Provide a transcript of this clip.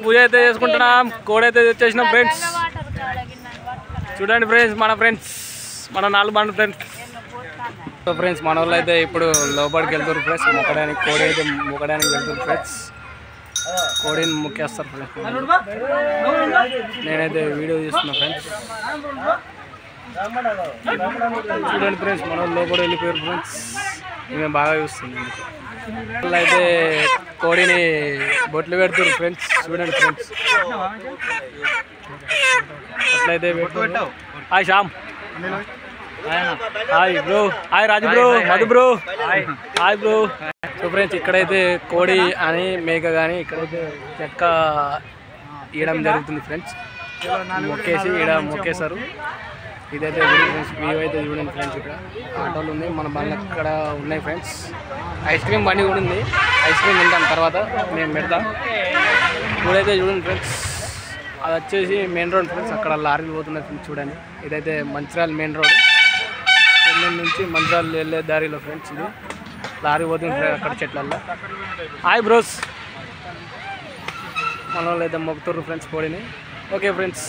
పూజ అయితే చేసుకుంటున్నాం. కోడి అయితే తెచ్చేసినాం ఫ్రెండ్స్. చూడండి ఫ్రెండ్స్, మన ఫ్రెండ్స్, మన 4 మంది ఫ్రెండ్స్. సో ఫ్రెండ్స్, మన వాళ్ళు అయితే ఇప్పుడు లోపలికి వెళ్తారు ఫ్రెండ్స్. మొక్కడానికి కోడి అయితే మొక్కడానికి వెళ్తారు ఫ్రెండ్స్. కోడిని మొక్కేస్తారు ఫ్రెండ్స్. నేనైతే వీడియో తీస్తున్నా ఫ్రెండ్స్. చూడండి ఫ్రెండ్స్, మన వాళ్ళు లోపల వెళ్ళిపోయారు ఫ్రెండ్స్. మేము బాగా చూస్తుంది. వాళ్ళు అయితే కోడిని బొట్లు పెడుతున్నారు ఫ్రెండ్స్. చూడండి ఫ్రెండ్స్, అట్లయితే పెట్టావు. Hi Shyam, hi bro, hi Raju bro, Madhu bro, hi bro. So friends, ఇక్కడైతే కోడి అని మేక కానీ ఇక్కడైతే చెక్క ఇవ్వడం జరుగుతుంది ఫ్రెండ్స్. మొక్కేసి ఇక్కడ మొక్కేశారు. ఇదైతే ఫ్రెండ్స్, వ్యూ అయితే చూడండి ఫ్రెండ్స్. ఇక్కడ ఆటోలు ఉన్నాయి, మన బండ్లు అక్కడ ఉన్నాయి ఫ్రెండ్స్. ఐస్ క్రీమ్ బండి కూడా ఉంది. ఐస్ క్రీమ్ తింటాం తర్వాత మేము పెడతాం. ఇప్పుడైతే చూడండి ఫ్రెండ్స్, అది వచ్చేసి మెయిన్ రోడ్ ఫ్రెండ్స్. అక్కడ లారీలు పోతున్నాయి ఫ్రెండ్స్. చూడండి, ఇదైతే మంచిర్యాల మెయిన్ రోడ్. చెన్నై నుంచి మంచిర్యాల వెళ్ళే దారిలో ఫ్రెండ్స్. ఇది లారీ పోతుంది అక్కడ చెట్లల్లో. హాయ్ బ్రోస్, మన వాళ్ళు అయితే మొక్కుతారు ఫ్రెండ్స్ కోడిని. Okay friends.